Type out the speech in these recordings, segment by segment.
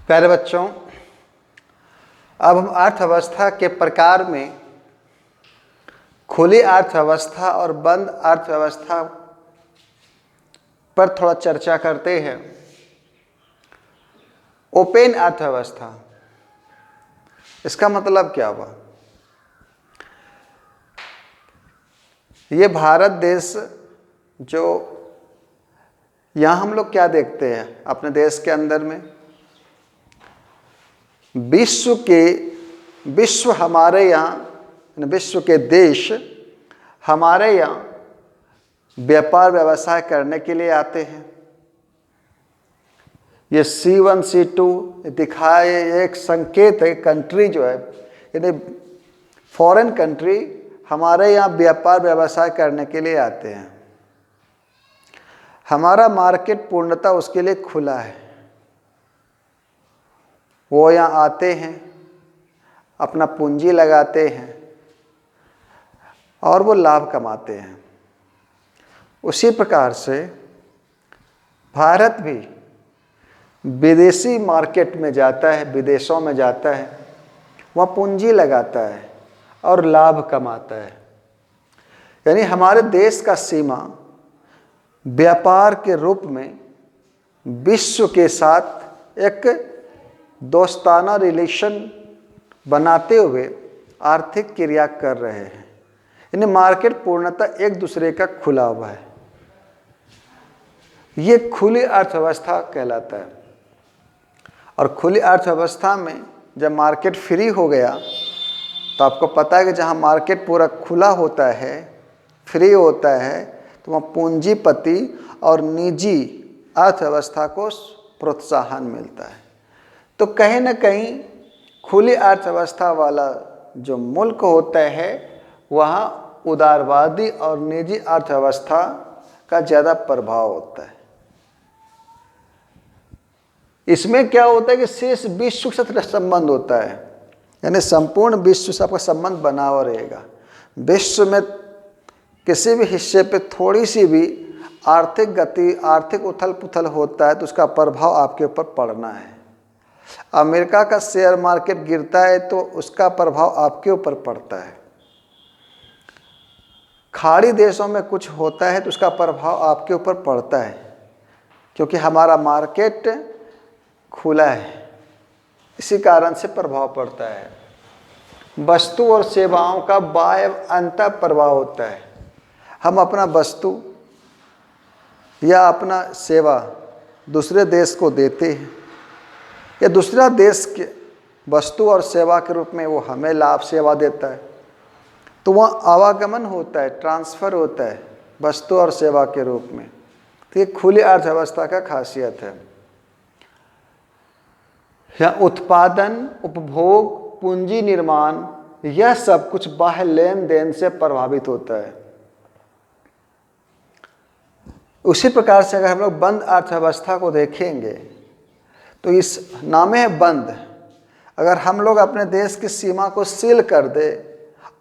प्यारे बच्चों, अब हम अर्थव्यवस्था के प्रकार में खुली अर्थव्यवस्था और बंद अर्थव्यवस्था पर थोड़ा चर्चा करते हैं। ओपन अर्थव्यवस्था, इसका मतलब क्या हुआ? ये भारत देश जो यहाँ हम लोग क्या देखते हैं अपने देश के अंदर में, विश्व हमारे यहाँ, विश्व के देश हमारे यहाँ व्यापार व्यवसाय करने के लिए आते हैं। ये C1 C2 दिखाए एक संकेत है, कंट्री जो है यानी फॉरेन कंट्री हमारे यहाँ व्यापार व्यवसाय करने के लिए आते हैं। हमारा मार्केट पूर्णतः उसके लिए खुला है। वो यहाँ आते हैं, अपना पूंजी लगाते हैं और वो लाभ कमाते हैं। उसी प्रकार से भारत भी विदेशी मार्केट में जाता है, विदेशों में जाता है, वहाँ पूंजी लगाता है और लाभ कमाता है। यानी हमारे देश का सीमा व्यापार के रूप में विश्व के साथ एक दोस्ताना रिलेशन बनाते हुए आर्थिक क्रिया कर रहे हैं। यानी मार्केट पूर्णतः एक दूसरे का खुला हुआ है। ये खुली अर्थव्यवस्था कहलाता है। और खुली अर्थव्यवस्था में जब मार्केट फ्री हो गया तो आपको पता है कि जहाँ मार्केट पूरा खुला होता है, फ्री होता है, तो वहाँ पूंजीपति और निजी अर्थव्यवस्था को प्रोत्साहन मिलता है। तो कहीं ना कहीं खुली अर्थव्यवस्था वाला जो मुल्क होता है वहाँ उदारवादी और निजी अर्थव्यवस्था का ज़्यादा प्रभाव होता है। इसमें क्या होता है कि शेष विश्व के साथ संबंध होता है, यानी संपूर्ण विश्व से आपका संबंध बना हुआ रहेगा। विश्व में किसी भी हिस्से पे थोड़ी सी भी आर्थिक गति, आर्थिक उथल पुथल होता है तो उसका प्रभाव आपके ऊपर पड़ना है। अमेरिका का शेयर मार्केट गिरता है तो उसका प्रभाव आपके ऊपर पड़ता है। खाड़ी देशों में कुछ होता है तो उसका प्रभाव आपके ऊपर पड़ता है, क्योंकि हमारा मार्केट खुला है, इसी कारण से प्रभाव पड़ता है। वस्तु और सेवाओं का बाह्य अंतर प्रभाव होता है। हम अपना वस्तु या अपना सेवा दूसरे देश को देते हैं या दूसरा देश के वस्तु और सेवा के रूप में वो हमें लाभ सेवा देता है, तो वहाँ आवागमन होता है, ट्रांसफ़र होता है वस्तु और सेवा के रूप में। तो ये खुली अर्थव्यवस्था का खासियत है। यहाँ उत्पादन, उपभोग, पूंजी निर्माण, यह सब कुछ बाह्य लेन देन से प्रभावित होता है। उसी प्रकार से अगर हम लोग बंद अर्थव्यवस्था को देखेंगे तो इस नामे है बंद। अगर हम लोग अपने देश की सीमा को सील कर दे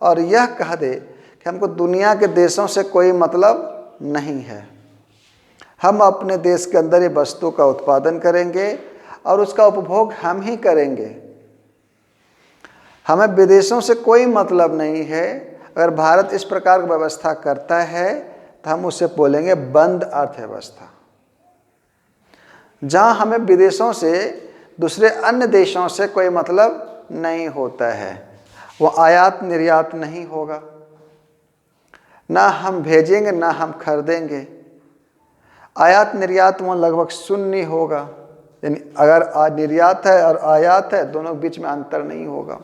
और यह कह दे कि हमको दुनिया के देशों से कोई मतलब नहीं है, हम अपने देश के अंदर ही वस्तु का उत्पादन करेंगे और उसका उपभोग हम ही करेंगे, हमें विदेशों से कोई मतलब नहीं है, अगर भारत इस प्रकार की व्यवस्था करता है तो हम उसे बोलेंगे बंद अर्थव्यवस्था। जहाँ हमें विदेशों से, दूसरे अन्य देशों से कोई मतलब नहीं होता है, वो आयात निर्यात नहीं होगा, ना हम भेजेंगे ना हम खरीदेंगे। आयात निर्यात वहाँ लगभग शून्य होगा, यानी अगर निर्यात है और आयात है दोनों के बीच में अंतर नहीं होगा।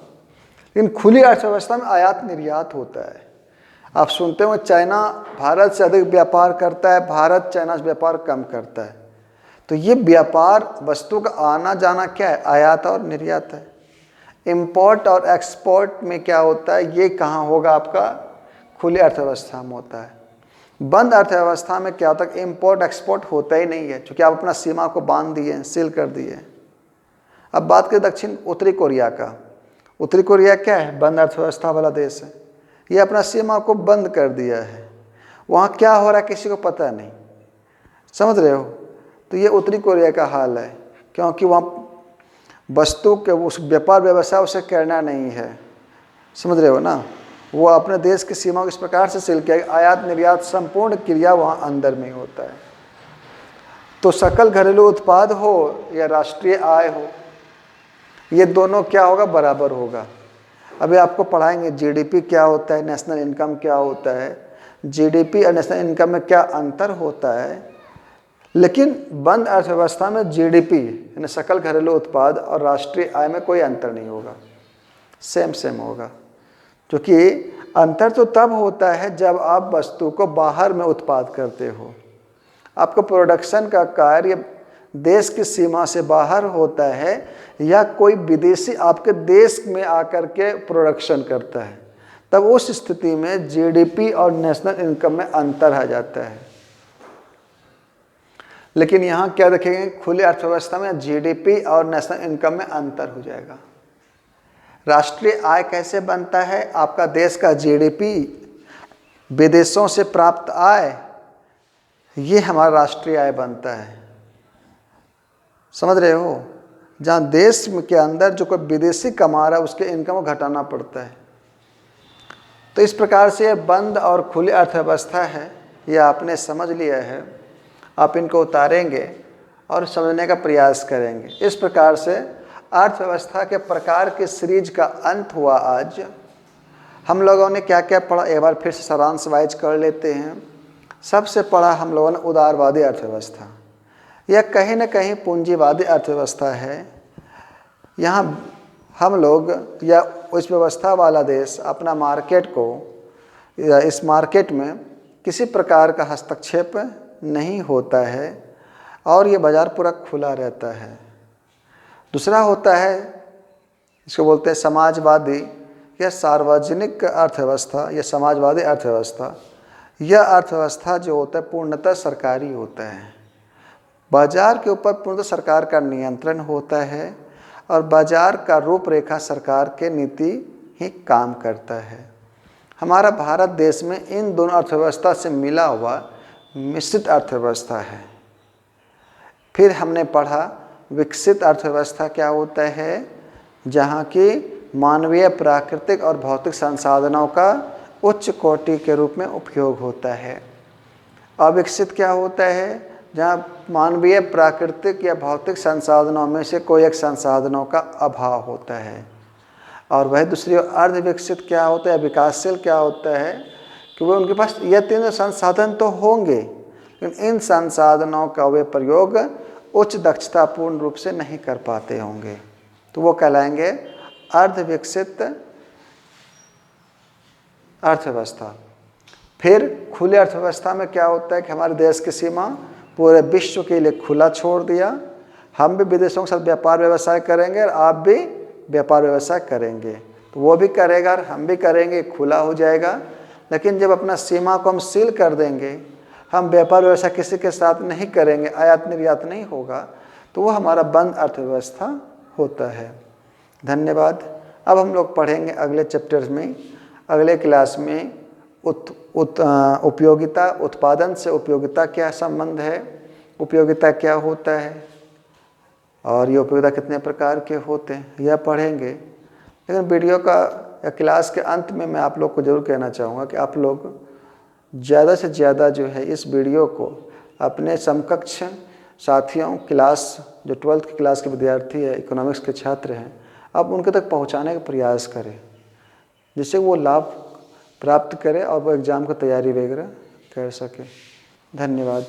लेकिन खुली अर्थव्यवस्था में आयात निर्यात होता है। आप सुनते हो चाइना भारत से अधिक व्यापार करता है, भारत चाइना से व्यापार कम करता है। तो ये व्यापार, वस्तु का आना जाना क्या है? आयात और निर्यात है। इंपोर्ट और एक्सपोर्ट में क्या होता है? ये कहाँ होगा? आपका खुली अर्थव्यवस्था में होता है। बंद अर्थव्यवस्था में क्या होता है? इंपोर्ट एक्सपोर्ट होता ही नहीं है, क्योंकि आप अपना सीमा को बांध दिए हैं, सील कर दिए हैं। अब बात करें दक्षिण उत्तरी कोरिया का। उत्तरी कोरिया क्या है? बंद अर्थव्यवस्था वाला देश है। ये अपना सीमा को बंद कर दिया है। वहाँ क्या हो रहा है किसी को पता नहीं, समझ रहे हो? तो ये उत्तरी कोरिया का हाल है, क्योंकि वहाँ वस्तु के उस व्यापार व्यवसाय उसे करना नहीं है, समझ रहे हो ना। वो अपने देश की सीमा को इस प्रकार से सील किया, आयात निर्यात संपूर्ण क्रिया वहाँ अंदर में होता है। तो सकल घरेलू उत्पाद हो या राष्ट्रीय आय हो, ये दोनों क्या होगा, बराबर होगा। अभी आपको पढ़ाएंगे जीडीपी क्या होता है, नेशनल इनकम क्या होता है, जीडीपी और नेशनल इनकम में क्या अंतर होता है। लेकिन बंद अर्थव्यवस्था में जीडीपी यानी सकल घरेलू उत्पाद और राष्ट्रीय आय में कोई अंतर नहीं होगा, सेम सेम होगा। क्योंकि अंतर तो तब होता है जब आप वस्तु को बाहर में उत्पाद करते हो, आपको प्रोडक्शन का कार्य देश की सीमा से बाहर होता है या कोई विदेशी आपके देश में आकर के प्रोडक्शन करता है, तब उस स्थिति में जीडीपी और नेशनल इनकम में अंतर आ जाता है। लेकिन यहाँ क्या देखेंगे, खुली अर्थव्यवस्था में जीडीपी और नेशनल इनकम में अंतर हो जाएगा। राष्ट्रीय आय कैसे बनता है, आपका देश का जीडीपी, विदेशों से प्राप्त आय, ये हमारा राष्ट्रीय आय बनता है, समझ रहे हो। जहाँ देश के अंदर जो कोई विदेशी कमा रहा है उसके इनकम को घटाना पड़ता है। तो इस प्रकार से ये बंद और खुली अर्थव्यवस्था है, ये आपने समझ लिया है। आप इनको उतारेंगे और समझने का प्रयास करेंगे। इस प्रकार से अर्थव्यवस्था के प्रकार की सीरीज का अंत हुआ। आज हम लोगों ने क्या क्या पढ़ा, एक बार फिर से सारांश वाइज कर लेते हैं। सबसे पढ़ा हम लोगों ने उदारवादी अर्थव्यवस्था, यह कहीं न कहीं पूंजीवादी अर्थव्यवस्था है। यहाँ हम लोग या उस व्यवस्था वाला देश अपना मार्केट को या इस मार्केट में किसी प्रकार का हस्तक्षेप नहीं होता है और ये बाज़ार पूरा खुला रहता है। दूसरा होता है, इसको बोलते हैं समाजवादी या सार्वजनिक अर्थव्यवस्था या समाजवादी अर्थव्यवस्था। यह अर्थव्यवस्था जो होता है पूर्णतः सरकारी होता है। बाज़ार के ऊपर पूर्णतः सरकार का नियंत्रण होता है और बाज़ार का रूपरेखा सरकार के नीति ही काम करता है। हमारा भारत देश में इन दोनों अर्थव्यवस्था से मिला हुआ मिश्रित अर्थव्यवस्था है। फिर हमने पढ़ा विकसित अर्थव्यवस्था क्या होता है, जहाँ की मानवीय, प्राकृतिक और भौतिक संसाधनों का उच्च कोटि के रूप में उपयोग होता है। अविकसित क्या होता है, जहाँ मानवीय, प्राकृतिक या भौतिक संसाधनों में से कोई एक संसाधनों का अभाव होता है। और वह दूसरी अर्धविकसित क्या होता है, विकासशील क्या होता है कि वो उनके पास यह तीनों संसाधन तो होंगे लेकिन इन संसाधनों का वे प्रयोग उच्च दक्षतापूर्ण रूप से नहीं कर पाते होंगे, तो वो कहलाएंगे अर्धविकसित अर्थव्यवस्था। फिर खुली अर्थव्यवस्था में क्या होता है कि हमारे देश की सीमा पूरे विश्व के लिए खुला छोड़ दिया। हम भी विदेशों के साथ व्यापार व्यवसाय करेंगे और आप भी व्यापार व्यवसाय करेंगे, तो वो भी करेगा और हम भी करेंगे, खुला हो जाएगा। लेकिन जब अपना सीमा को हम सील कर देंगे, हम व्यापार व्यवसाय किसी के साथ नहीं करेंगे, आयात निर्यात नहीं होगा, तो वो हमारा बंद अर्थव्यवस्था होता है। धन्यवाद। अब हम लोग पढ़ेंगे अगले चैप्टर्स में, अगले क्लास में उपयोगिता, उत्पादन से उपयोगिता क्या संबंध है, उपयोगिता क्या होता है और ये उपयोगिता कितने प्रकार के होते हैं, यह पढ़ेंगे। लेकिन वीडियो का या क्लास के अंत में मैं आप लोग को ज़रूर कहना चाहूँगा कि आप लोग ज़्यादा से ज़्यादा जो है इस वीडियो को अपने समकक्ष साथियों, क्लास जो 12th की क्लास के विद्यार्थी है, इकोनॉमिक्स के छात्र हैं, आप उनके तक पहुँचाने का प्रयास करें, जिससे वो लाभ प्राप्त करें और वो एग्ज़ाम की तैयारी वगैरह कर सके। धन्यवाद।